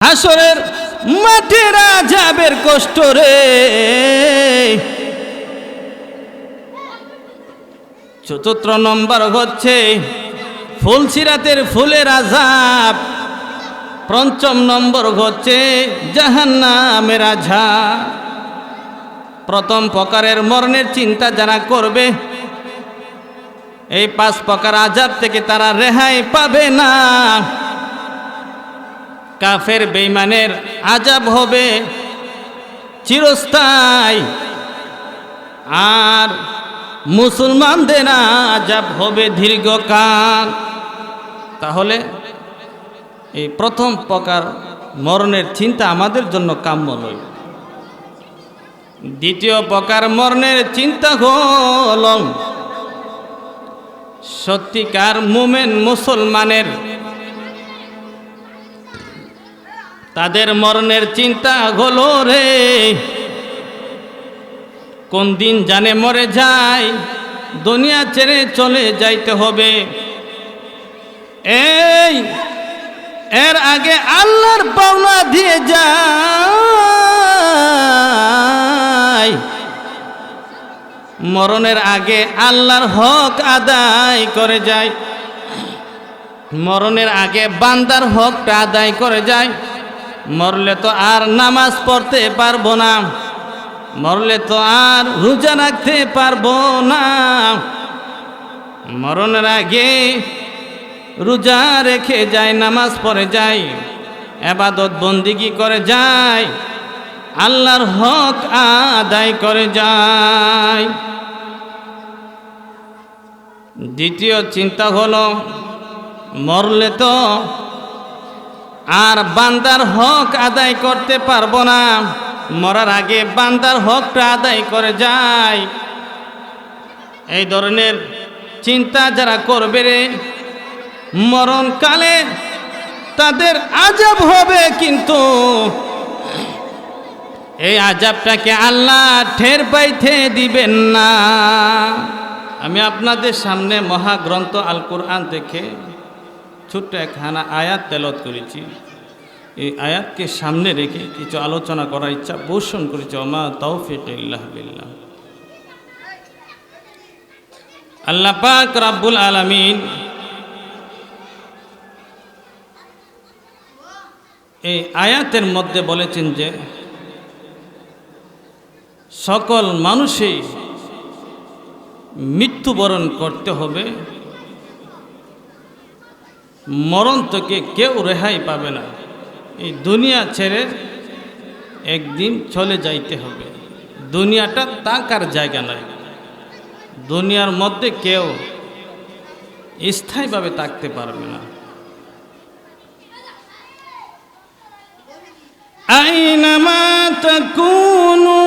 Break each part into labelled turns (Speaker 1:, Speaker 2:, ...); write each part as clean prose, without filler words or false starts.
Speaker 1: হাসরের মাঠের আযাবের কষ্ট রে। চতুর্থ নম্বর হচ্ছে ফুলসিরাতের ফুলের আযাব। পঞ্চম নম্বর হচ্ছে জাহান্নামের আযাব। প্রথম প্রকারের মরণের চিন্তা যারা করবে এই 5 প্রকার আযাব থেকে তারা রেহাই পাবে না। কাফের বেঈমানের আযাব হবে চিরস্থায়ী, আর মুসলমানদের আযাব হবে দীর্ঘকাল। তাহলে এই প্রথম প্রকার মরণের চিন্তা আমাদের জন্য কাম্য নয়। দ্বিতীয় প্রকার মরণের চিন্তা হল সত্যিকার মুমিন মুসলমানের, তাদের মরণের চিন্তা হলো রে কোন দিন জানে মরে যায়, দুনিয়া ছেড়ে চলে যাইতে হবে। এর আগে আল্লাহর পাওনা দিয়ে যায়, মরণের আগে আল্লাহর হক আদায় করে যায়, মরণের আগে বান্দার হকটা আদায় করে যায়। মরলে তো আর নামাজ পড়তে পারবো না, মরলে তো আর রোজা রাখতে পারবো না। মরণের আগে রোজা রেখে যায়, নামাজ পড়ে যায়, ইবাদত বন্দিগি করে যায়, আল্লাহর হক আদায় করে যায়। দ্বিতীয় চিন্তা হলো মরলে তো আর বান্দার হক আদায় করতে পারবো না, মরার আগে বান্দার হকটা আদায় করে যায়। এই ধরনের চিন্তা যারা করবে রে মরণকালে তাদের আযাব হবে, কিন্তু এই আযাবটাকে আল্লাহ টের পাইতে দিবেন না। আমি আপনাদের সামনে মহাগ্রন্থ আল কোরআন থেকে ছোট্ট একখানা আয়াত তেলাওয়াত করেছি। এই আয়াতকে সামনে রেখে কিছু আলোচনা করার ইচ্ছা পোষণ করেছি। ওমা তাওফীক ইল্লা বিল্লাহ। আল্লাহ পাক রব্বুল আলামিন এই আয়াতের মধ্যে বলেছেন যে সকল মানুষই মৃত্যুবরণ করতে হবে, মরণ থেকে কেউ রেহাই পাবে না। এই দুনিয়া ছেড়ে একদিন চলে যাইতে হবে। দুনিয়াটা থাকার জায়গা নয়, দুনিয়ার মধ্যে কেউ স্থায়ীভাবে থাকতে পারবে না। আইনামা তাকুনু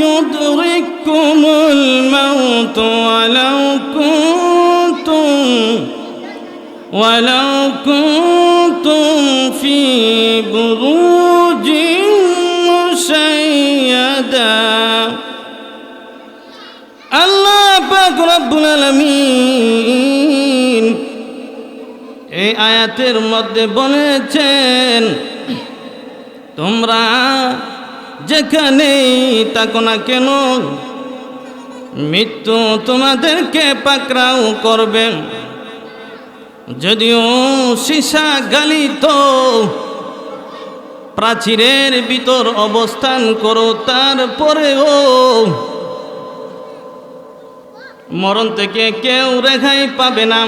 Speaker 1: ইউদরিকুমুল মাউত ওয়ালাউ কুনতুম ফি বুরুজিন মুশাইয়াদা। আল্লাহ পাক রব্বুল আলামিন এই আয়াতের মধ্যে বলেছেন তোমরা যেখানেই থাকো না কেন মৃত্যু তোমাদেরকে পাকড়াও করবে। যদিও সীসা গালিত প্রাচীরের ভিতর অবস্থান করো, তারপরেও মরণ থেকে কেউ রেহাই পাবে না।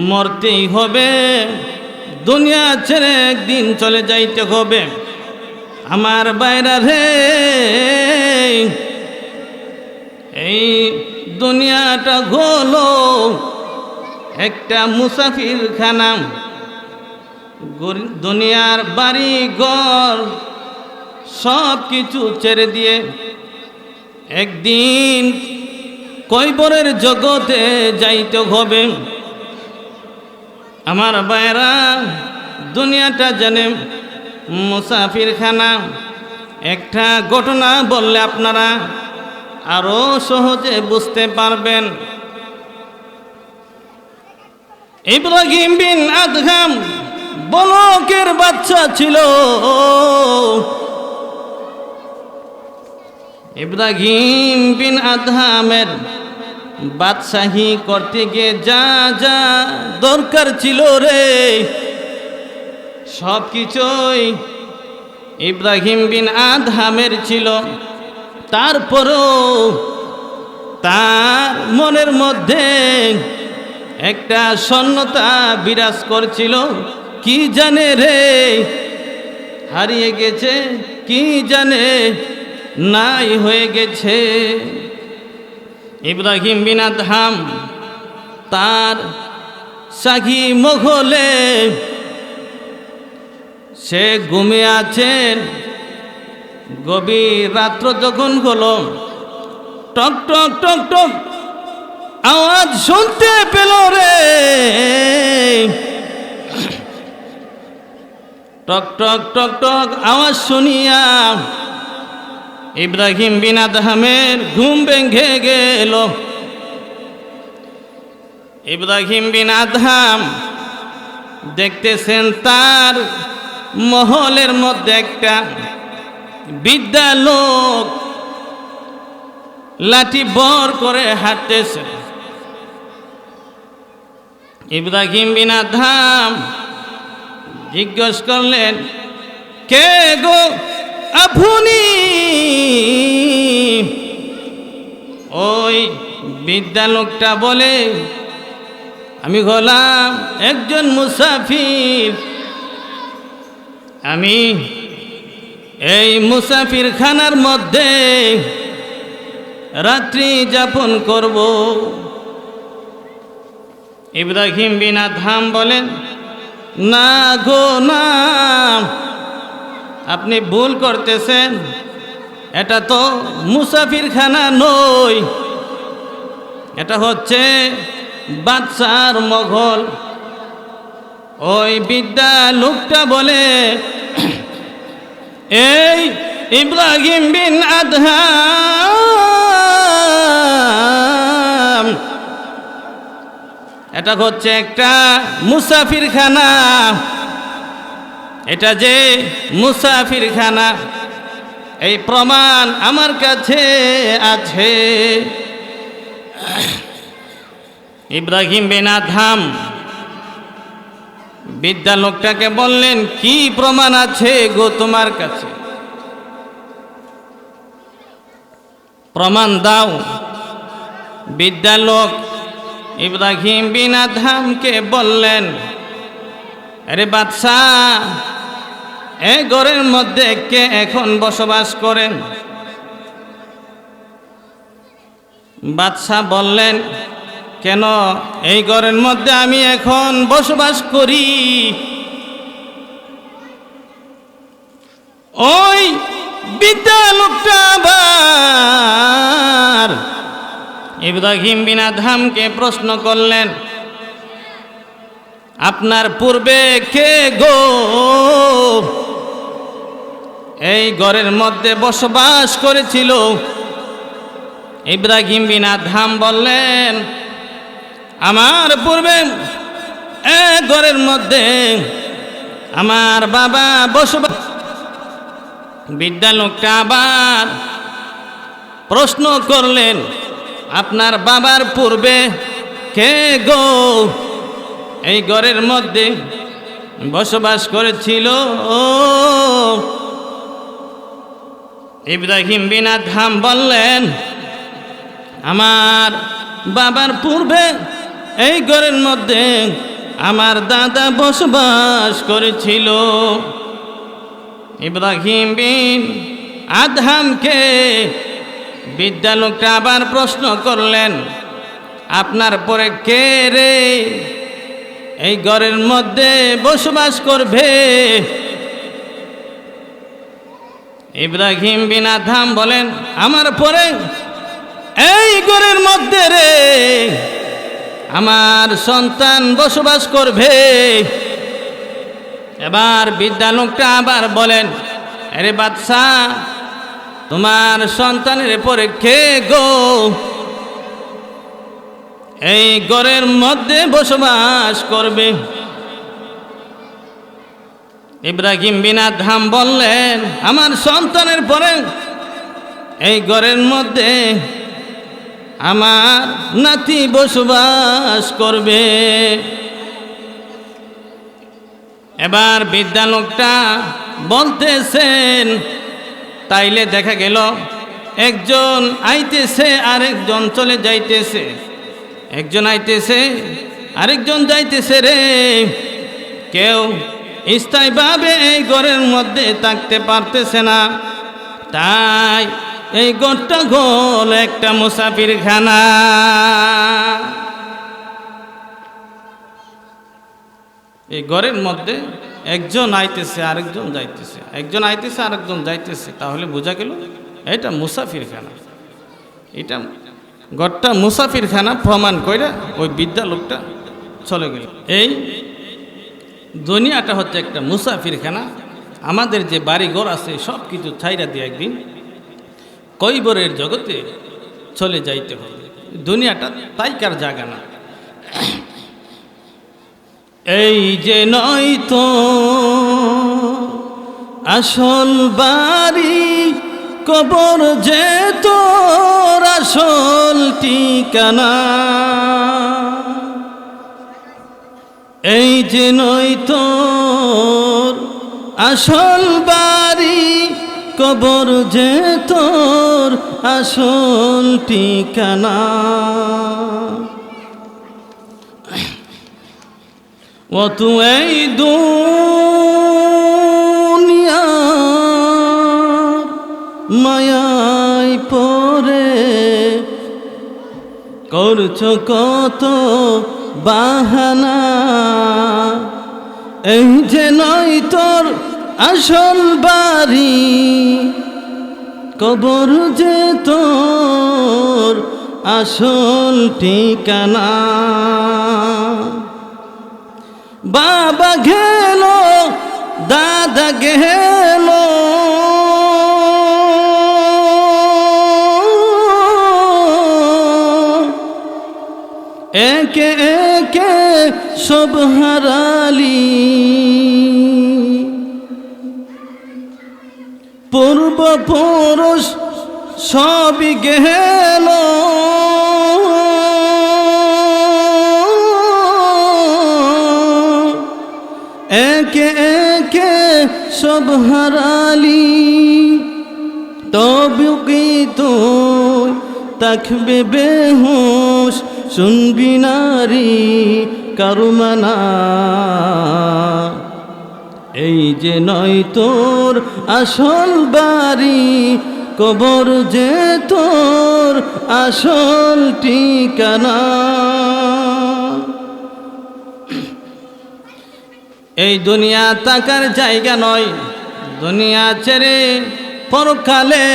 Speaker 1: মরতেই হবে, দুনিয়া ছেড়ে একদিন চলে যাইতে হবে। আমার বাইরা রে, এই দুনিয়াটা হলো একটা মুসাফির খানা। দুনিয়ার বাড়ি ঘর সব কিছু ছেড়ে দিয়ে একদিন কয়বরের জগতে যাইতে হবে। আমার বাইরা, দুনিয়াটা জানে মুসাফির খানা। একটা ঘটনা বললে আপনারা আরো সহজে বুঝতে পারবেন। ইব্রাহিম বিন আদহাম বলকের বাচ্চা ছিল। ইব্রাহিম বিন আদহামের বাদশাহী করতে গিয়ে যা যা দরকার ছিল রে, সব কিছুই ইব্রাহিম বিন আদহামের ছিল। তারপরও তার মনের মধ্যে একটা শূন্যতা বিরাজ করছিল। কি জানে রে, হারিয়ে গেছে, কি জানে নাই হয়ে গেছে। ইব্রাহিম বিন আদহাম তার সাগী মহলে সে ঘুমিয়ে আছেন। গভীর রাত্র যখন হলো, টক টক টক টক আওয়াজ শুনতে পেল রে। টক টক টক টক আওয়াজ শুনিয়া ইব্রাহিম বিন আদহামের ঘুম ভেঙে গেল। ইব্রাহিম বিন আদহাম দেখতেছেন তার মহলের মধ্যে একটা বৃদ্ধা লোক লাঠি বর করে হাঁটতেছে। ইব্রাহিম বিন আদহাম জিজ্ঞেস করলেন, কে গো আপনি? ওই বৃদ্ধা লোকটা বলে, আমি হলাম একজন মুসাফির। আমি এই মুসাফির খানার মধ্যে রাত্রি যাপন করব। ইব্রাহিম বিন আদহাম বলেন, না গো না, আপনি ভুল করতেছেন, এটা তো মুসাফির খানা নয়, এটা হচ্ছে বাদশার মহল। ওই বিদ্যা লোকটা বলে, এই ইব্রাহিম বিন আদহাম, এটা হচ্ছে একটা মুসাফির খানা। এটা যে মুসাফির খানা, এই প্রমাণ আমার কাছে আছে। ইব্রাহিম বিন আদহাম বিদ্যা লোকটাকে বললেন, কি প্রমাণ আছে গো তোমার কাছে? প্রমাণ দাও। বিদ্যা লোক ইব্রাহিম বিন আদহামকে বললেন, আরে বাদশাহ, এই ঘরের মধ্যে কে এখন বসবাস করেন? বাদশাহ বললেন, কেন, এই ঘরের মধ্যে আমি এখন বসবাস করি। ওই বিদ্যা লোকটা আবার ইব্রাহিম বিন আদহামকে প্রশ্ন করলেন, আপনার পূর্বে কে গো এই ঘরের মধ্যে বসবাস করেছিল? ইব্রাহিম বিন আদহাম বললেন, আমার পূর্বে এক ঘরের মধ্যে আমার বাবা বসবাস। বিদ্যা লোকটা আবার প্রশ্ন করলেন, আপনার বাবার পূর্বে কে গো এই ঘরের মধ্যে বসবাস করেছিল? ইব্রাহিম বিন আদহাম বললেন, আমার বাবার পূর্বে এই ঘরের মধ্যে আমার দাদা বসবাস করেছিল। ইব্রাহিম বিন আদহামকে বিদ্যা লোকটা আবার প্রশ্ন করলেন, আপনার পরে কে রে এই ঘরের মধ্যে বসবাস করবে? ইব্রাহিম বিন আদহাম বলেন, আমার পরে এই ঘরের মধ্যে রে আমার সন্তান বসবাস করবে। এবার বিদ্যা লোকটা আবার বলেন, আরে বাদশাহ, তোমার সন্তানের পরে কে গো এই ঘরের মধ্যে বসবাস করবে। ইব্রাহিম বিন আদহাম বললেন, আমার সন্তানের পরে এই ঘরের মধ্যে আমার নাতি বসবাস করবে। এবার বৃদ্ধা লোকটা বলতেছেন, তাইলে দেখা গেল একজন আইতেছে আরেকজন চলে যাইতেছে, একজন আইতেছে আরেকজন যাইতেছে রে, কেউ স্থায়ীভাবে এই ঘরের মধ্যে থাকতে পারতেছে না। তাই এই ঘরটা হল একটা মুসাফিরখানা। এই ঘরের মধ্যে একজন আইতেছে আরেকজন যাইতেছে, একজন আইতেছে আরেকজন যাইতেছে, তাহলে বোঝা গেল এটা মুসাফিরখানা। এটা ঘরটা মুসাফিরখানা প্রমাণ কইরা ওই বৃদ্ধা লোকটা চলে গেল। এই দুনিয়াটা হচ্ছে একটা মুসাফিরখানা। আমাদের যে বাড়িঘর আছে সব কিছু ছাইরা দিয়ে একদিন কইবরের জগতে চলে যাইতে হবে। দুনিয়াটা তাইকার জায়গা না। এই যে নয় তো আসল বাড়ি, কবর যে তোর আসল ঠিকানা। এই যে নয় তোর আসল বাড়ি, কবর যে তোর আসল ঠিকানা। ও তু এই দুনিয়া মায়ায় পরে করছো কত বাহানা। এই যে নয় তোর আসল বাড়ি, কবর যে তোর আসল ঠিকানা। বাবা গেল দাদা গেল, একে একে সব হারালি। পূর্বপুরুষ সবই গেল, একে একে সব হারালি। তবে কি তুই থাকবে বেহুশ, শুনবি নারী কারুমানা। এই যে নয় তোর আসল বাড়ি, কবর যে তোর আসল ঠিকানা। এই দুনিয়া থাকার জায়গা নয়, দুনিয়া ছেড়ে পরকালে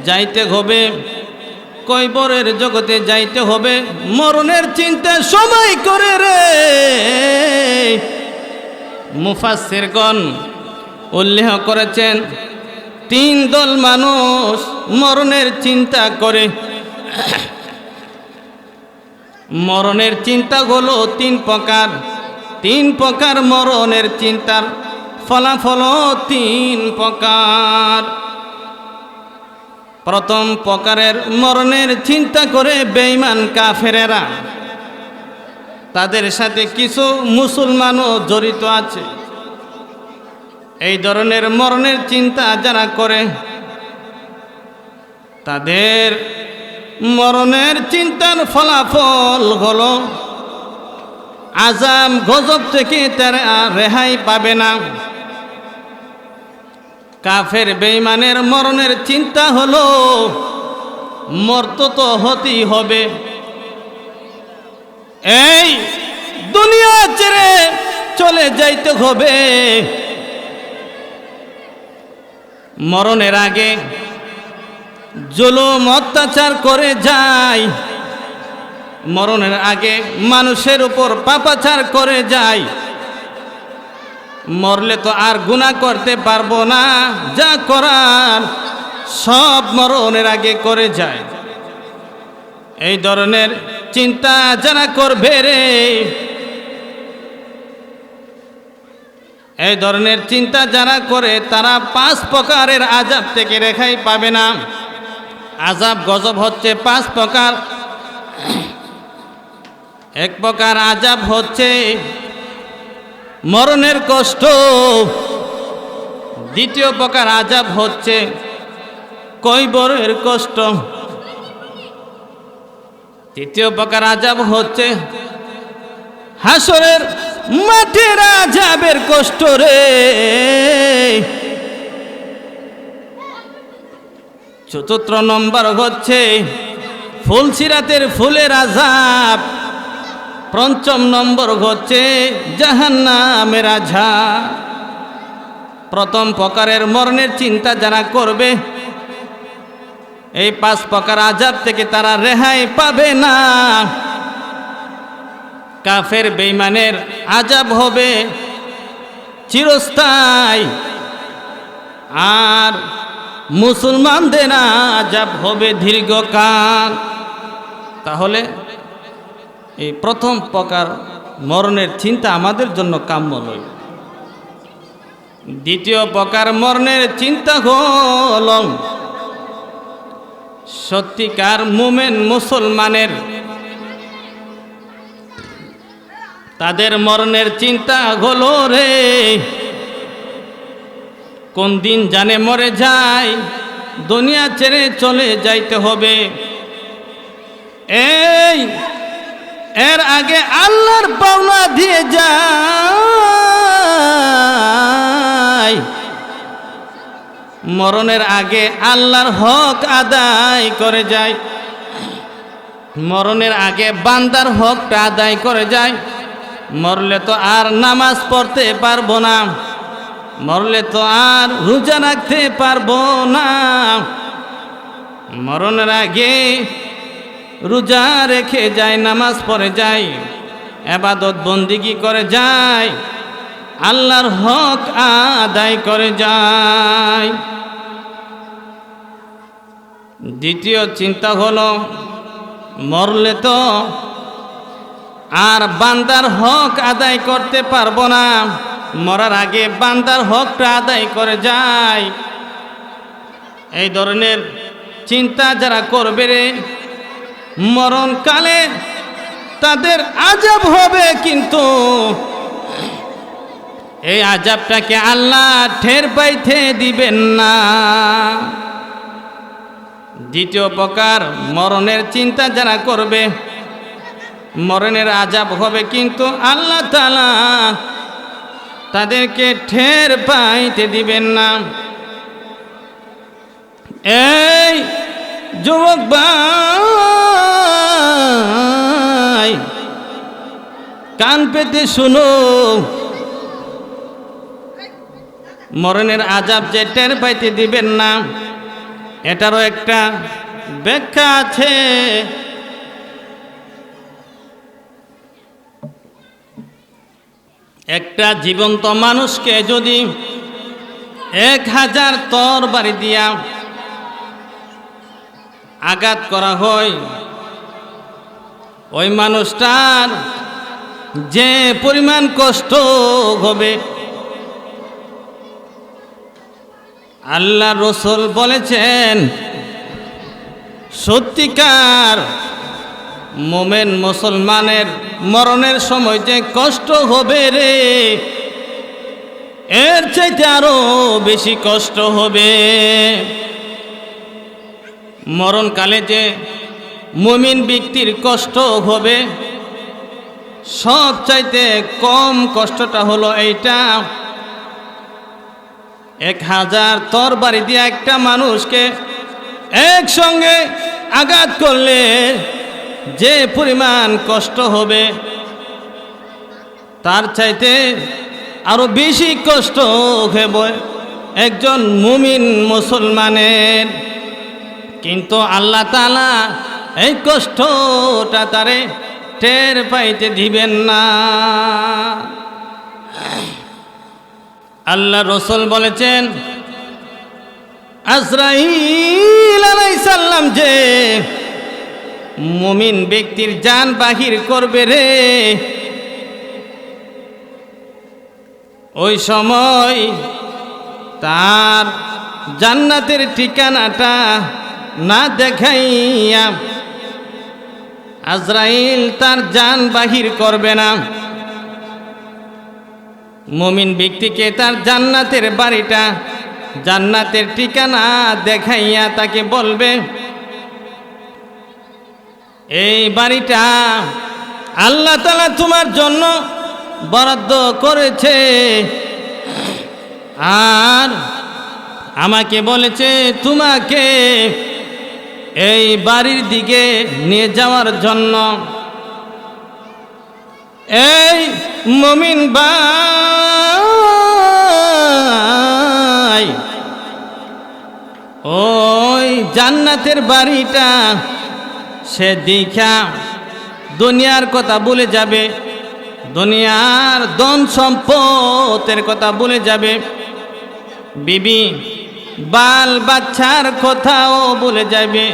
Speaker 1: যাইতে হবে, কয়বরের জগতে যাইতে হবে। মরণের চিন্তা সময় করে রে মুফাসসিরগণ উল্লেখ করেছেন, তিন দল মানুষ মরণের চিন্তা করে। মরণের চিন্তা হলো তিন প্রকার, তিন প্রকার মরণের চিন্তার ফলাফল তিন প্রকার। প্রথম প্রকারের মরণের চিন্তা করে বেঈমান কাফেরেরা, তাদের সাথে কিছু মুসলমানও জড়িত আছে। এই ধরনের মরণের চিন্তা যারা করে, তাদের মরণের চিন্তার ফলাফল হলো আযাব গজব থেকে তারা রেহাই পাবে না। কাফের বেঈমানের মরণের চিন্তা হলো মরতে তো হতেই হবে, এই দুনিয়া ছেড়ে চলে যাইতে হবে। মরণের আগে জুলুম অত্যাচার করে যায়, মরণের আগে মানুষের উপর পাপাচার করে যায়। মরলে তো আর গুনাহ করতে পারবো না, যা করার সব মরণের আগে করে যায়। এই ধরনের চিন্তা যারা করবে রে, এই ধরনের চিন্তা যারা করে তারা 5 প্রকারের আযাব থেকে রেহাই পাবে না। আযাব গজব হচ্ছে 5 প্রকার। এক প্রকার আযাব হচ্ছে মরণের কষ্ট, দ্বিতীয় প্রকার আযাব হচ্ছে কবরের কষ্ট, তৃতীয় প্রকার আযাব হচ্ছে হাসরের মাঠের আযাবের কষ্ট রে, চতুর্থ নম্বর হচ্ছে ফুলসিরাতের ফুলের আযাব, পঞ্চম নম্বর হচ্ছে জাহান্নামের আযাব। প্রথম প্রকারের মরণের চিন্তা যারা করবে এই 5 প্রকার আযাব থেকে তারা রেহাই পাবে না। কাফের বেঈমানের আযাব হবে চিরস্থায়ী, আর মুসলমানদের আযাব হবে দীর্ঘকাল। তাহলে এই প্রথম প্রকার মরণের চিন্তা আমাদের জন্য কাম্য নয়। দ্বিতীয় প্রকার মরণের চিন্তা হল সত্যিকার মুমিন মুসলমানের, তাদের মরণের চিন্তা হলো রে কোন দিন জানে মরে যায়, দুনিয়া ছেড়ে চলে যাইতে হবে। এর আগে আল্লাহর পাওনা দিয়ে যায়, মরণের আগে আল্লাহর হক আদায় করে যায়, মরণের আগে বান্দার হকটা আদায় করে যায়। মরলে তো আর নামাজ পড়তে পারবো না, মরলে তো আর রোজা রাখতে পারবো না, মরণের আগে রোজা রেখে যায়, নামাজ পড়ে যায়, ইবাদত বন্দিগি করে যায়, আল্লাহর হক আদায় করে যায়। দ্বিতীয় চিন্তা হলো মরলে তো আর বান্দার হক আদায় করতে পারবো না, মরার আগে বান্দার হকটা আদায় করে যায়। এই ধরনের চিন্তা যারা করবে রে, মরণকালে তাদের আযাব হবে, কিন্তু এই আযাবটাকে আল্লাহ টের পাইতে দিবেন না। দ্বিতীয় প্রকার মরণের চিন্তা যারা করবে, মরণের আযাব হবে, কিন্তু আল্লাহ তাআলা তাদেরকে টের পাইতে দিবেন না। এই যুবক ভাই, কান পেতে শুনো, মরণের আযাব যে টের পাইতে দিবেন না, এটারও একটা ব্যাখ্যা আছে। একটা জীবন্ত মানুষকে যদি 1000 তরবারি দিয়া আঘাত করা হয়, ওই মানুষটার যে পরিমাণ কষ্ট হবে, আল্লাহ রসুল বলেছেন সত্যিকার মোমেন মুসলমানের মরণের সময় যে কষ্ট হবে রে, এর চাইতে আরো বেশি কষ্ট হবে। মরণকালে যে মুমিন ব্যক্তির কষ্ট হবে, সব চাইতে কম কষ্টটা হলো এইটা। 1000 তরবারি দিয়ে একটা মানুষকে একসঙ্গে আঘাত করলে যে পরিমাণ কষ্ট হবে, তার চাইতে আরো বেশি কষ্ট হবে একজন মুমিন মুসলমানের। কিন্তু আল্লাহ তাআলা এই কষ্টটা তারে টের পাইতে দিবেন না। আল্লাহ রসুল বলেছেন আজরাইল আলাইহিস সালাম যে মুমিন ব্যক্তির জান বাহির করবে রে, ওই সময় তার জান্নাতের ঠিকানাটা না দেখাইয়া আজরাইল তার জান বাহির করবে না। মুমিন ব্যক্তিকে তার জান্নাতের বাড়িটা, জান্নাতের ঠিকানা দেখাইয়া তাকে বলবে, এই বাড়িটা আল্লাহ তাআলা তোমার জন্য বরাদ্দ করেছে, আর আমাকে বলেছে তোমাকে এই বাড়ির দিকে নিয়ে যাওয়ার জন্য। এই মুমিন ভাই, ওই জান্নাতের বাড়িটা সে দেখা দুনিয়ার কথা ভুলে যাবে, দুনিয়ার ধন সম্পদের কথা ভুলে যাবে, বিবি বাল বাচ্চার কথাও ভুলে যাবে,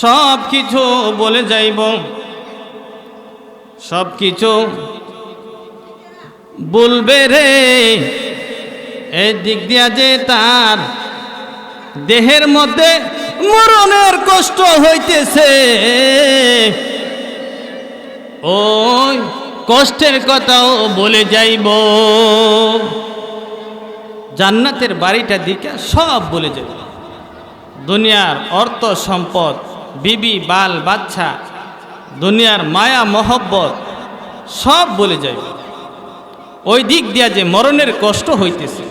Speaker 1: সব কিছু বলে যাইব। সব কিছু বলবে রে, এই দিক দিয়া যে তার দেহের মধ্যে মরণের কষ্ট হইতেছে, ওই কষ্টের কথাও বলে যাইব। জান্নাতের বাড়িটা দিকে সব বলে যাইব, দুনিয়ার অর্থ সম্পদ, বিবি বাল বাচ্চা, দুনিয়ার মায়া মহব্বত সব বলে যাইব। ওই দিক দিয়া যে মরণের কষ্ট হইতেছে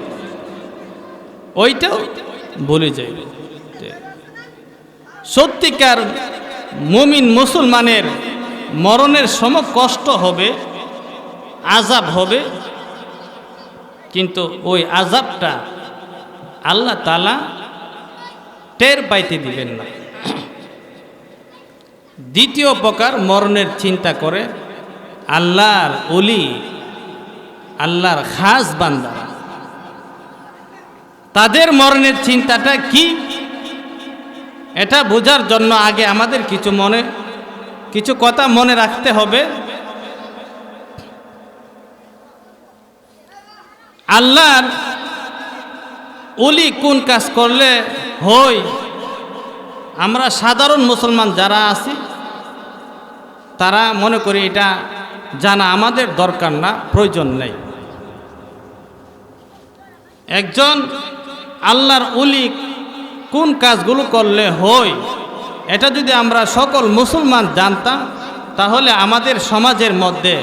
Speaker 1: ওইটাও বলে যাইব। সত্যিকার মুমিন মুসলমানের মরণের সময় কষ্ট হবে, আযাব হবে, কিন্তু ওই আযাবটা আল্লাহ তাআলা টের পাইতে দিবেন না। দ্বিতীয় প্রকার মরণের চিন্তা করে আল্লাহর ওলি, আল্লাহর খাস বান্দা, তাদের মরণের চিন্তাটা কি, এটা বোঝার জন্য আগে আমাদের কিছু কথা মনে রাখতে হবে। আল্লাহর ওলি কোন কাজ করলে হয়, আমরা সাধারণ মুসলমান যারা আছি তারা মনে করি এটা জানা আমাদের দরকার না, প্রয়োজন নেই। একজন আল্লাহর ওলি কোন কাজগুলো করলে হয়, এটা যদি আমরা সকল মুসলমান জানতাম, তাহলে আমাদের সমাজের মধ্যে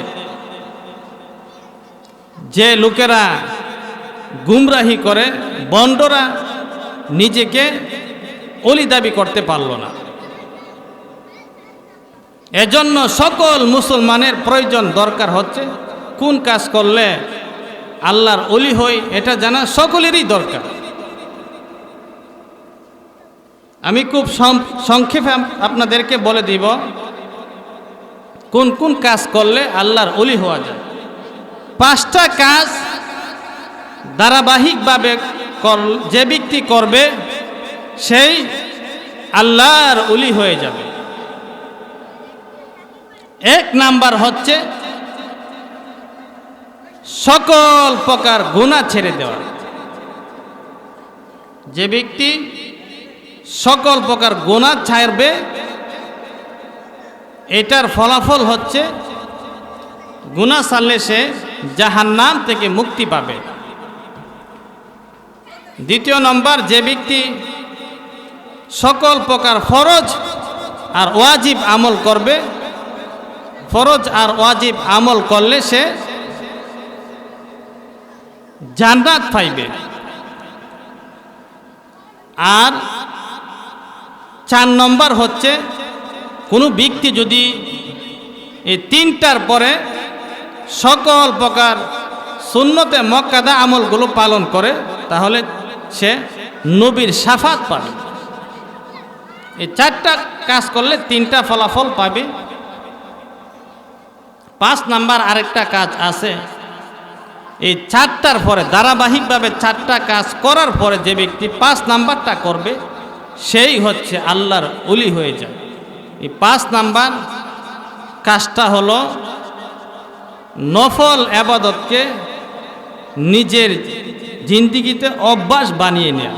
Speaker 1: যে লোকেরা গুমরাহি করে, বন্ডরা নিজেকে ওলি দাবি করতে পারল না। এজন্য সকল মুসলমানের প্রয়োজন দরকার হচ্ছে কোন কাজ করলে আল্লাহর ওলি হই, এটা জানা সকলেরই দরকার। আমি খুব সংক্ষেপে আপনাদেরকে বলে দিব কোন কোন কাজ করলে আল্লাহর ওলি হওয়া যায়। 5টা কাজ ধারাবাহিকভাবে যে ব্যক্তি করবে সেই আল্লাহর ওলি হয়ে যাবে। 1 নাম্বার হচ্ছে সকল প্রকার গুনাহ ছেড়ে দেওয়া। যে ব্যক্তি সকল প্রকার গুনাহ ছাড়বে, এটার ফলাফল হচ্ছে গুনাহ ছাড়লে সে জাহান্নাম থেকে মুক্তি পাবে। 2 নম্বর, যে ব্যক্তি সকল প্রকার ফরজ আর ওয়াজিব আমল করবে, ফরজ আর ওয়াজিব আমল করলে সে জান্নাত পাইবে। আর 4 নম্বর হচ্ছে কোনো ব্যক্তি যদি এই 3টার পরে সকল প্রকার সুন্নতে মুআক্কাদা আমলগুলো পালন করে, তাহলে সে নবীর শাফাত পাবে। এই 4টা কাজ করলে 3টা ফলাফল পাবে। 5 নাম্বার আরেকটা কাজ আছে, এই 4টার পরে ধারাবাহিকভাবে 4টা কাজ করার পরে যে ব্যক্তি 5 নাম্বারটা করবে সেই হচ্ছে আল্লাহর ওলি হয়ে যায়। এই 5 নাম্বার কাজটা হলো নফল ইবাদতকে নিজের জিন্দেগিতে অভ্যাস বানিয়ে নেওয়া।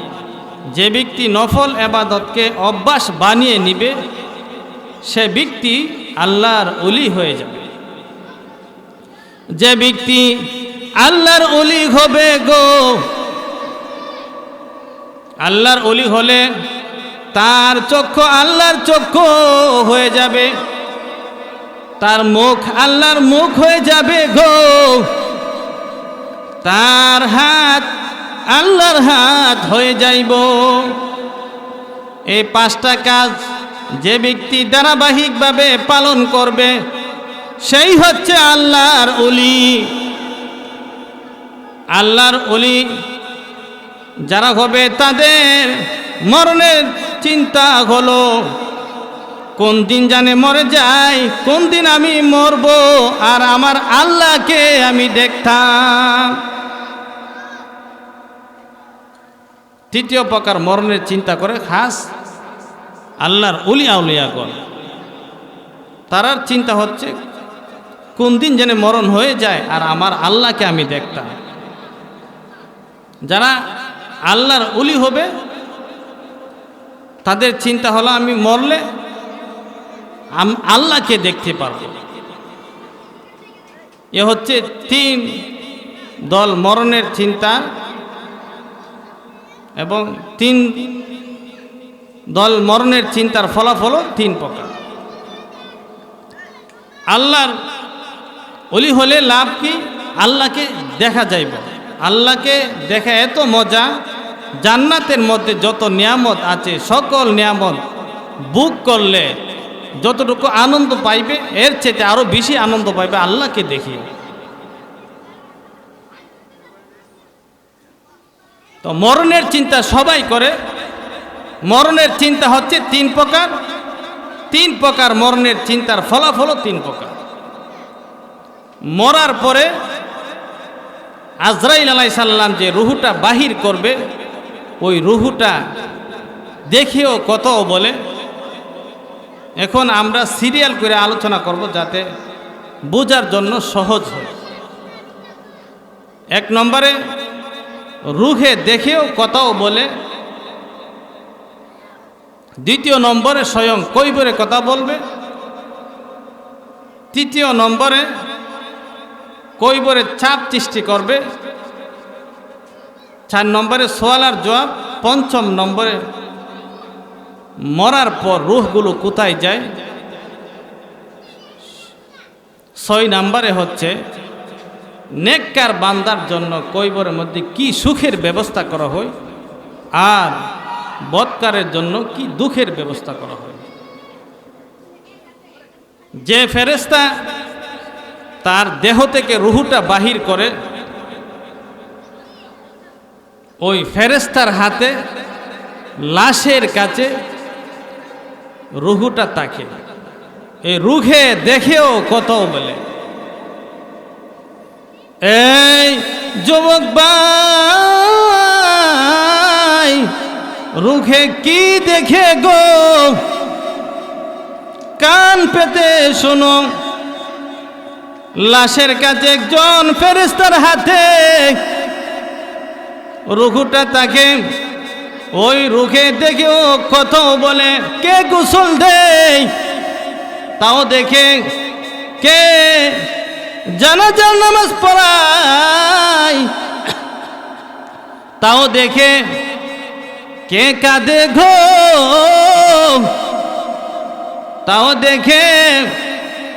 Speaker 1: যে ব্যক্তি নফল ইবাদতকে অভ্যাস বানিয়ে নিবে সে ব্যক্তি আল্লাহর ওলি হয়ে যাবে। যে ব্যক্তি আল্লাহর ওলি হবে গো, আল্লাহর ওলি হলে তার চক্ষু আল্লাহর চক্ষু হয়ে যাবে, তার মুখ আল্লাহর মুখ হয়ে যাবে গো, তার হাত আল্লাহর হাত হয়ে যাইব। এই 5টা কাজ যে ব্যক্তি ধারাবাহিকভাবে পালন করবে সেই হচ্ছে আল্লাহর ওলি। আল্লাহর ওলি যারা হবে তাদের মরণের চিন্তা হলো কোন দিন জানে মরে যাই, কোন দিন আমি মরব আর আমার আল্লাহকে আমি দেখতাম। তৃতীয় প্রকার মরণের চিন্তা করে খাস আল্লাহর ওলি আউলিয়াগণ। তারার চিন্তা হচ্ছে কোন দিন যেন মরণ হয়ে যায় আর আমার আল্লাহকে আমি দেখতাম। যারা আল্লাহর ওলি হবে তাদের চিন্তা হলো আমি মরলে আল্লাহকে দেখতে পারব। এ হচ্ছে 3 দল মরণের চিন্তা, এবং 3 দল মরণের চিন্তার ফলাফল 3 প্রকার। আল্লাহর ওলি হলে লাভ কি? আল্লাহকে দেখা যাইব। আল্লাহকে দেখা এত মজা, জান্নাতের মধ্যে যত নিয়ামত আছে সকল নিয়ামত বুক করলে যতটুকু আনন্দ পাইবে এর চেয়ে আরো বেশি আনন্দ পাইবে আল্লাহকে দেখি। তো মরণের চিন্তা সবাই করে। মরণের চিন্তা হচ্ছে 3 প্রকার। 3 প্রকার মরণের চিন্তার ফলাফল 3 প্রকার। মরার পরে আজরাইল আলাইহিস সালাম যে রুহুটা বাহির করবে ওই রুহুটা দেখেও কত বলে। এখন আমরা সিরিয়াল করে আলোচনা করব যাতে বোঝার জন্য সহজ হয়। 1 নম্বরে রুহে দেখেও কথাও বলে। 2য় নম্বরে স্বয়ং কইবরে কথা বলবে। 3য় নম্বরে কইবরে চাপ সৃষ্টি করবে। 4 নম্বরে সওয়াল আর জবাব। 5ম নম্বরে মরার পর রূহগুলো কোথায় যায়। 6 নম্বরে হচ্ছে নেককার বান্দার জন্য কইবরের মধ্যে কি সুখের ব্যবস্থা করা হয় আর বদকারের জন্য কি দুঃখের ব্যবস্থা করা হয়। যে ফেরেশতা তার দেহ থেকে রুহুটা বাহির করে ওই ফেরেশতার হাতে লাশের কাছে রুহুটা থাকে। এই রুহে দেখেও কত বলে। এই যুবক ভাই রুহে কি দেখে গো, কান পেতে শোনো। লাশের কাছে একজন ফেরেশতার হাতে রুহুটা থাকে। ওই রুহে দেখেও কত বলে। কে গোসল দেয় তাও দেখে, কে জানাজার নামাজ পড়ায় তাও দেখে, কে কাঁদে গো তাও দেখে,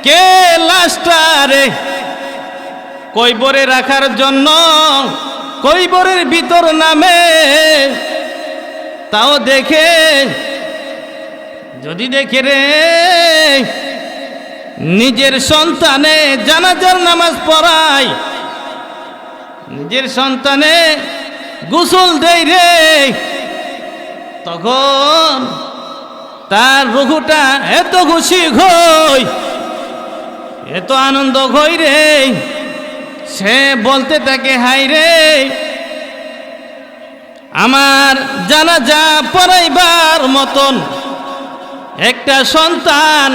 Speaker 1: কে লাশটারে কইবরে রাখার জন্য কইবরের ভিতর নামে তাও দেখে। যদি দেখে রে নিজের সন্তানে জানাজার নামাজ পড়ায়, নিজের সন্তানে গোসল দেয় রে, তখন তার রুহুটা এত খুশি হই, এত আনন্দ হই রে, সে বলতে থাকে হাই রে আমার জানাজা পড়াইবার মতন একটা সন্তান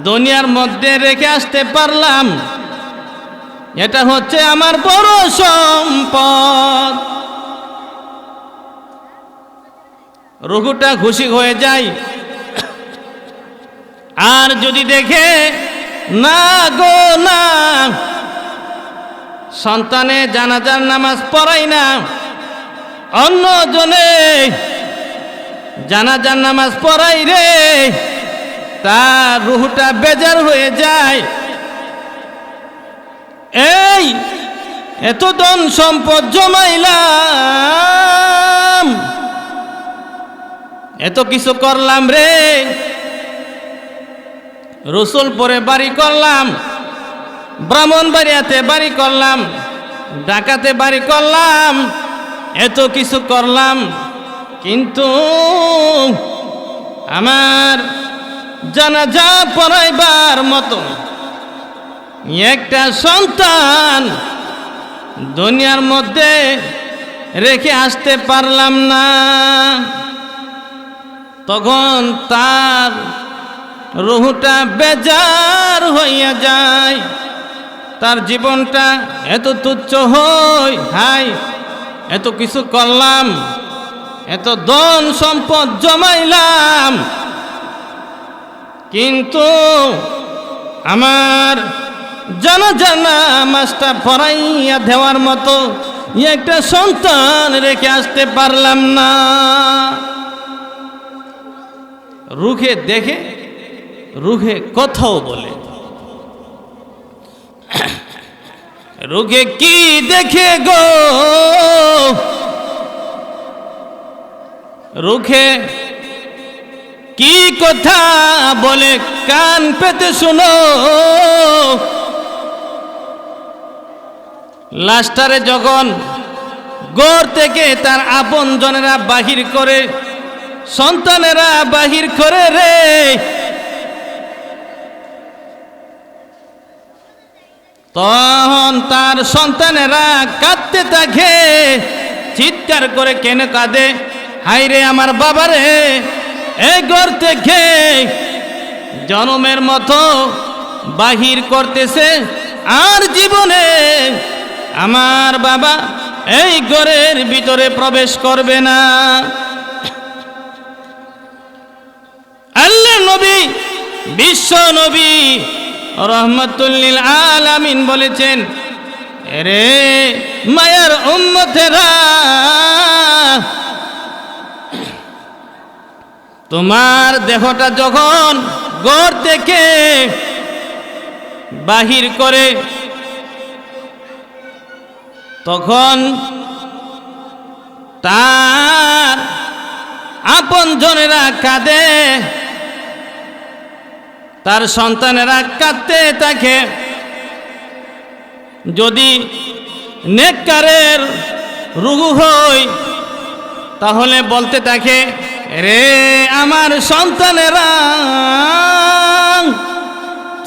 Speaker 1: দুনিয়ার মধ্যে রেখে আসতে পারলাম, এটা হচ্ছে আমার বড় সম্পদ। রুহুটা খুশি হয়ে যায়। আর যদি দেখে না গো না, সন্তানে জানাজার নামাজ পড়াই না, অন্য জনে জানাজার নামাজ পড়াই রে, তার রুহটা বেজার হয়ে যায়। এই এত ধন সম্পদ জমাইলাম, এত কিছু করলাম রে, রসুলপুরে বাড়ি করলাম, ব্রাহ্মণবাড়িয়াতে বাড়ি করলাম, ঢাকাতে বাড়ি করলাম, এত কিছু করলাম, কিন্তু আমার জানাজা পড়াইবার মতো একটা সন্তান দুনিয়ার মধ্যে রেখে আসতে পারলাম না। তখন তার রুহটা বেজার হইয়া যায়, তার জীবনটা এত তুচ্ছ হয়, হাই এত কিছু করলাম, এত ধন সম্পদ জমাইলাম, কিন্তু আমার জানাজা নামাজটা পড়াইয়া দেওয়ার মতো একটা সন্তান রেখে আসতে পারলাম না। রুখে দেখে, রুখে কথাও বলে। রুখে কি দেখে গো, রুখে কি কথা বলে, কান পেতে শুনো। লাস্টারে যখন ঘর থেকে তার আপন জনেরা বাহির করে, সন্তানেরা বাহির করে রে, তখন তার সন্তানেরা কাঁদতে থাকে, চিৎকার করে কেন কাঁদে, হাই রে আমার বাবা রে, এই ঘর থেকে জনমের মতো বাহির করতেছে, আর জীবনে আমার বাবা এই ঘরের ভিতরে প্রবেশ করবে না। আল্লাহ নবী, বিশ্ব নবী রহমাতুল লিল আলামিন বলেছেন, রে মায়ার উম্মতেরা, তোমার দেহটা যখন ঘর থেকে বাহির করে, তখন তার আপন জনেরা কাঁদে, তার সন্তানেরা কাঁদতে থাকে। যদি নেককারের রুহু হয়, তাহলে বলতে থাকে, রে আমার সন্তানেরা,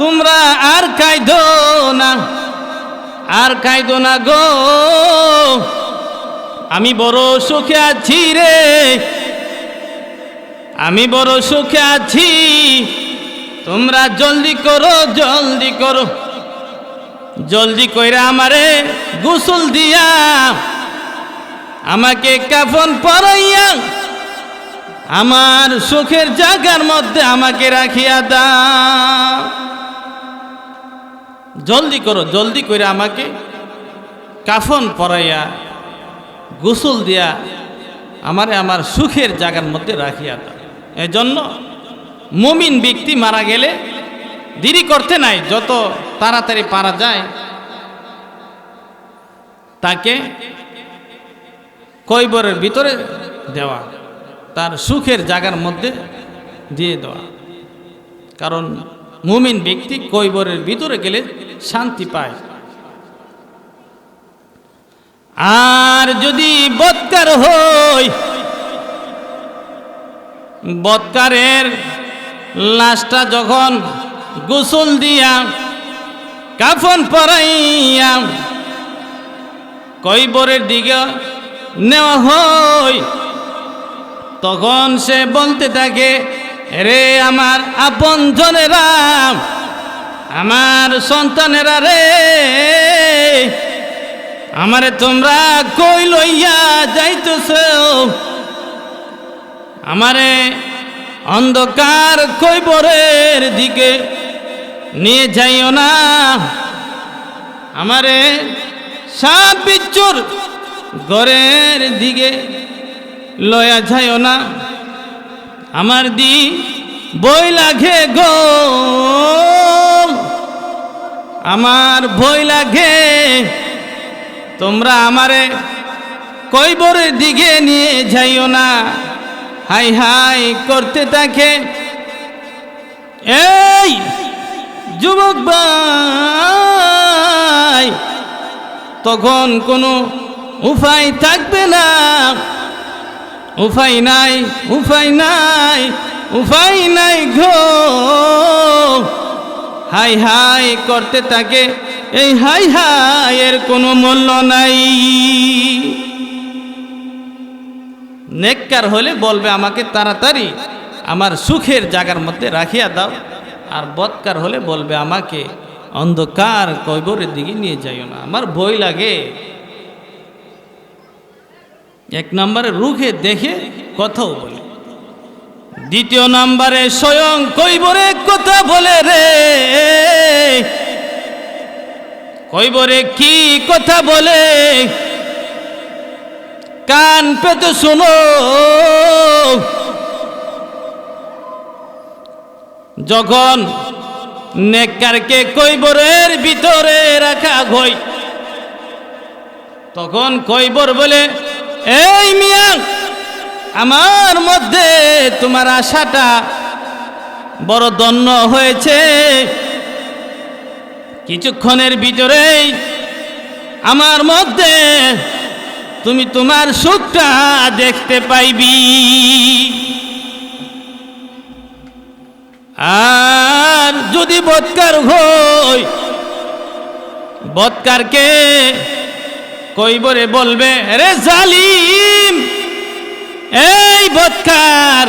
Speaker 1: তোমরা আর কাঁদো না, আর কাঁদো না গো, আমি বড় সুখে আছি রে, আমি বড় সুখে আছি, তোমরা জলদি করো, জলদি করো, জলদি কইরা আমারে গোসল দিয়া, আমাকে কাফন পরাইয়া আমার সুখের জায়গার মধ্যে আমাকে রাখিয়া দাও। জলদি করো, জলদি করে আমাকে কাফন পরাইয়া গোসল দিয়া আমারে আমার সুখের জায়গার মধ্যে রাখিয়া দাও। এজন্য মুমিন ব্যক্তি মারা গেলে দেরি করতে নাই, যত তাড়াতাড়ি পারা যায় তাকে কবরের ভিতরে দেওয়া, তার সুখের জায়গার মধ্যে দিয়ে দেওয়া। কারণ মুমিন ব্যক্তি কবরের ভিতরে গেলে শান্তি পায়। আর যদি বদকার হয়, বদকারের লাশটা যখন গোসল দিয়া কাফন পরাইয়া কবরের দিকে নেওয়া হয়, তখন সে বলতে থাকে, রে আমার আপন জনেরা, আমার সন্তানেরা রে, আমারে তোমরা কই লইয়া যাইতেছ? আমারে অন্ধকার কইবরের দিকে নিয়ে যাইও না, আমারে সাপ বিচ্ছুর ঘরের দিকে লয়া যাইও না। আমার দি বই লাগে গো, আমার ভয় লাগে, তোমরা আমারে কইবরের দিকে নিয়ে যাইও না। হাই হাই করতে থাকে এই যুবক ভাই, তখন কোনো উপায় থাকবে না। উপায় নাই, উপায় নাই, উপায় নাই গো। হাই হাই করতে থাকে, এই হাই হাই এর কোনো মূল্য নাই। নেককার হলে বলবে আমাকে তাড়াতাড়ি আমার সুখের জায়গার মধ্যে রাখিয়া দাও, আর বদকার হলে বলবে আমাকে অন্ধকার কবরের দিকে নিয়ে যাইও না, আমার ভয় লাগে। এক নম্বরে রুখে দেখে কথাও বলে, দ্বিতীয় নম্বরে স্বয়ং কইবরে কথা বলে রে। কইবরে কি কথা বলে কান পেতে শোনো। যখন নেককারকে কইবরের ভিতরে রাখা হয়, তখন কইবর বলে, এই মিয়া, আমার মধ্যে তোমার আশাটা বড় ধন্য হয়েছে। কিছুক্ষণের ভিতরেই আমার মধ্যে তুমি তোমার সুখটা দেখতে পাইবি। আর যদি বদকার হই, বদকারকে কইবরে বলবে, রে জালিম, এই বদকার,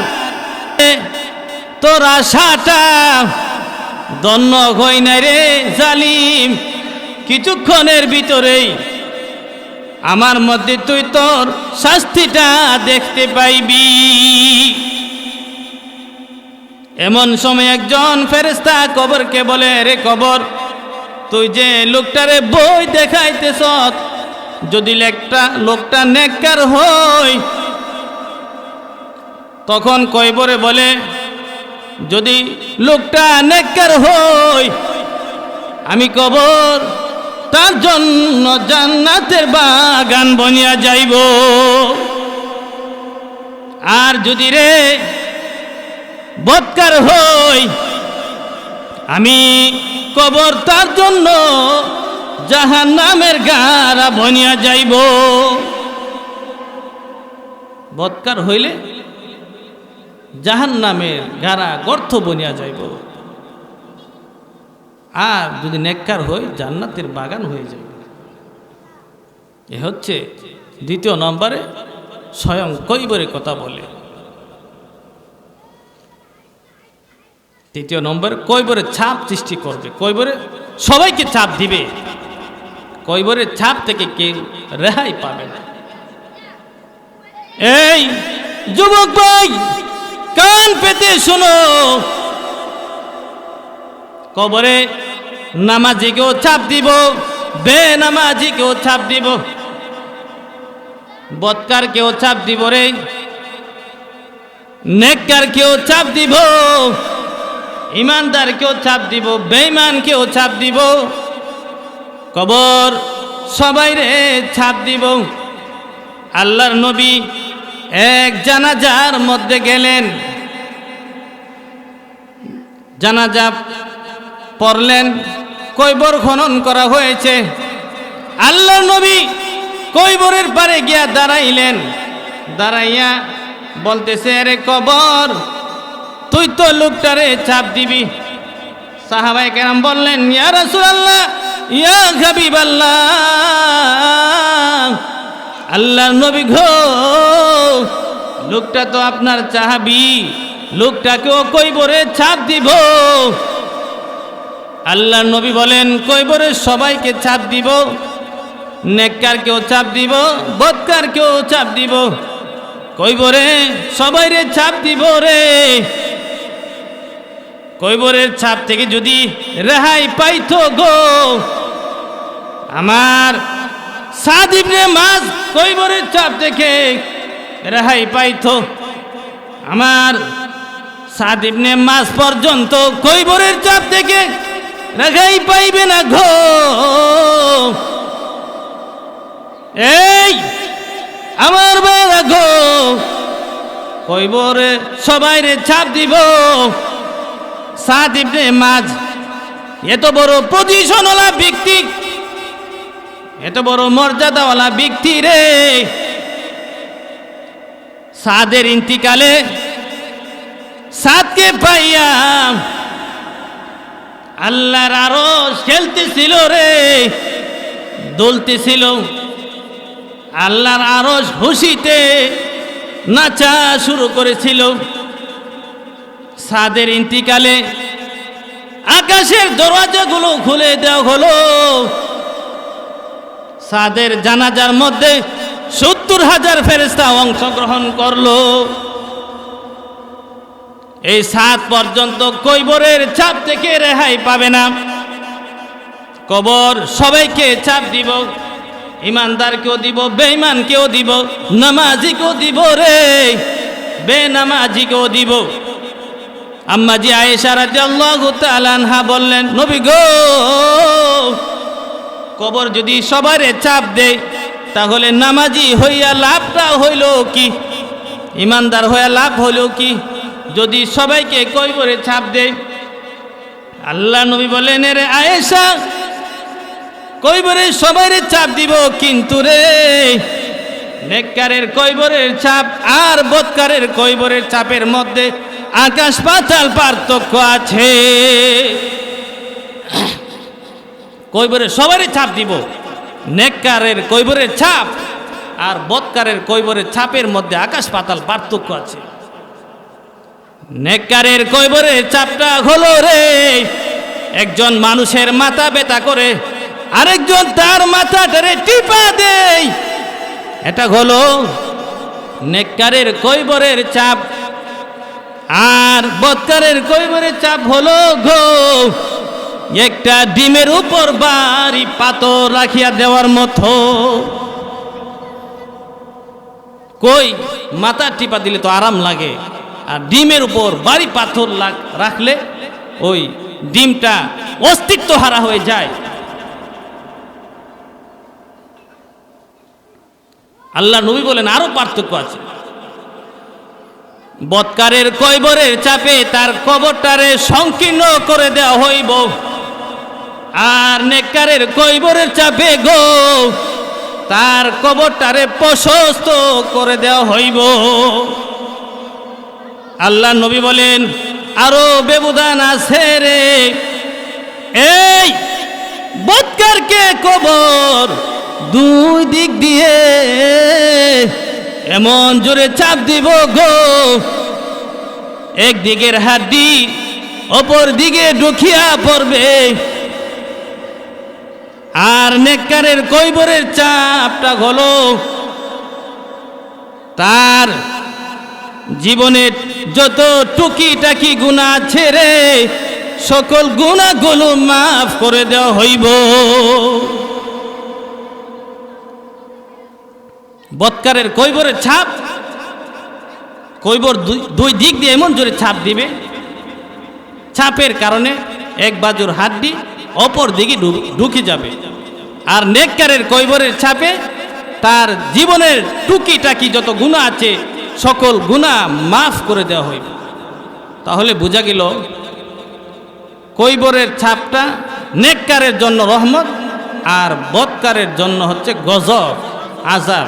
Speaker 1: তোর আশাটা ধন্য হই না রে জালিম। কিছুক্ষণের ভিতরেই আমার মধ্যে তুই তোর শাস্তিটা দেখতে পাইবি। এমন সময় একজন ফেরেশতা কবরকে বলে, রে কবর, তুই যে লোকটারে বই দেখাইতেছ, যদি লোকটা নেককার হই, তখন কবরে বলে, যদি লোকটা নেককার হই, আমি কবর তার জন্য জান্নাতের বাগান বনিয়া যাইব। আর যদি রে বদকার হই, আমি কবর তার জন্য জাহান্নামের গাড়া বনিয়া যাইব। বদকার হইলে জাহান্নামের গাড়া গর্ত বনিয়া যাইব, আর যদি নেককার হই জান্নাতের বাগান হয়ে যাবে। এ হচ্ছে দ্বিতীয় নম্বরে স্বয়ং কইবরে কথা বলে। তৃতীয় নম্বরে কইবরে ছাপ সৃষ্টি করবে, কইবরে সবাইকে ছাপ দিবে, কইবরের ছাপ থেকে কেউ রেহাই পাবে না। এই যুবক ভাই, কান পেতে শোনো, কবরে নামাজিকেও ছাপ দিব, বেনামাজিকেও ছাপ দিব, বদকারকেও ছাপ দিব রে, নেককারকেও ছাপ দিব, ইমানদারকেও ছাপ দিব, বেঈমানকেও ছাপ দিব, কবর সবাই রে ছাপ দিব। আল্লাহর নবী এক জানাজার মধ্যে গেলেন, জানাজা পড়লেন, কইবর খনন করা হয়েছে। আল্লাহর নবী কইবরের পারে গিয়া দাঁড়াইলেন, দাঁড়াইয়া বলতেছে, রে কবর, তুই তো লোকটারে ছাপ দিবি। সাহাবায়ে কেরাম বললেন, ইয়া রাসূলুল্লাহ, ইয়া হাবিবাল্লাহ, আল্লাহর নবী গো, লোকটা তো আপনার সাহাবী, লোকটাকেও কইবরে ছাপ দিব। আল্লাহ নবী বলেন কইবরে সবাইকে ছাপ দিব, নেককারকেও ছাপ দিব, বদকারকেও ছাপ দিব। কইবরে সবাইরে ছাপ দিব রে। কইবরের ছাপ থেকে যদি রেহাই পাইতো গো, আমার সাদ ইবনে মাজ কইবরের ছাপ থেকে রেহাই পাইতো, আমার সাদ ইবনে মাজ পর্যন্ত কইবরের ছাপ থেকে রেহাই পাইবে না গো। এই আমার বাবা গো, কইবরে সবাইরে ছাপ দিব। সাদ ইবনে মাজ এত বড় পজিশনওয়ালা ব্যক্তি, এত বড় মর্যাদাওয়ালা ব্যক্তি রে। সাদের ইন্তিকালে সাদকে পাইয়া আল্লাহর আরশ খেলতেছিল রে, দুলতেছিল। আল্লাহর আরশ খুশিতে নাচা শুরু করেছিল। সাদের ইন্তিকালে আকাশের দরওয়াজাগুলো খুলে দেওয়া হলো। সাদের জানাজার মধ্যে ৭০,০০০ ফেরেশতা অংশগ্রহণ করলো। এই সাত পর্যন্ত কইবরের চাপ থেকে রেহাই পাবে না। কবর সবাইকে চাপ দিব, ইমানদারকেও দিব, বেঈমানকেও দিব, নামাজিকেও দিব রে, বেনামাজিকেও দিব। আম্মাজি আয়েশা রাদিয়াল্লাহু তাআলা আনহা বললেন, নবী গো, কবর যদি সবারে চাপ দেয় তাহলে নামাজি হইয়া লাভটা হইল কি, ইমানদার হইয়া লাভ হইল কি যদি সবাইকে কবরে চাপ দেয়? আল্লাহ নবী বলেন, রে আয়েশা, কবরে সবাইরে চাপ দিব, কিন্তু রে নেককারের কবরের চাপ আর বদকারের কবরের চাপের মধ্যে আকাশ পাতাল পার্থক্য আছে। কবরে সবারই ছাপ দিব, নেককারের কবরের ছাপ আর বদকারের কবরের ছাপের মধ্যে আকাশ পাতাল পার্থক্য আছে। নেককারের কবরের চাপটা হলো রে, একজন মানুষের মাথা ব্যথা করে আরেকজন তার মাথাটারে টিপা দেয়, এটা হলো নেককারের কবরের চাপ। আর বদকারের কবরের চাপ হলো গো একটা ডিমের উপর বাড়ি পাথর রাখিয়া দেওয়ার মতো। কই মাথা টিপা দিলে তো আরাম লাগে, আর ডিমের উপর বাড়ি পাথর রাখলে ওই ডিমটা অস্তিত্ব হারা হয়ে যায়। আল্লাহ নবী বলেন আরো পার্থক্য আছে। বদকারের কবরের চাপে তার কবরটারে সংকীর্ণ করে দেওয়া হইব, আর নেককারের কবরের চাপে গো তার কবরটারে প্রশস্ত করে দেওয়া হইব। আল্লাহ নবী বলেন আরো ব্যবধান আছে রে। এই বদকারকে কবর দুই দিক দিয়ে এমন জোরে চাপ দিব গো, একদিকের হাড্ডি অপর দিকে ঢুকিয়া পড়বে। আর নেককারের কবরের চাপটা হলো তার জীবনের যত টুকিটাকি গুনাহ আছে রে, সকল গুনাহগুলো মাফ করে দেওয়া হইব। বদকারের কবরের ছাপ, কবর দুই দিক দিয়ে এমন জোরে ছাপ দিবে, ছাপের কারণে এক বাজুর হাড্ডি অপর দিকে ঢুকে যাবে। আর নেককারের কবরের ছাপে তার জীবনের টুকিটাকি যত গুনাহ আছে সকল গুনাহ মাফ করে দেওয়া হইবে। তাহলে বোঝা গেল কবরের ছাপটা নেককারের জন্য রহমত আর বদকারের জন্য হচ্ছে গজব, আযাব।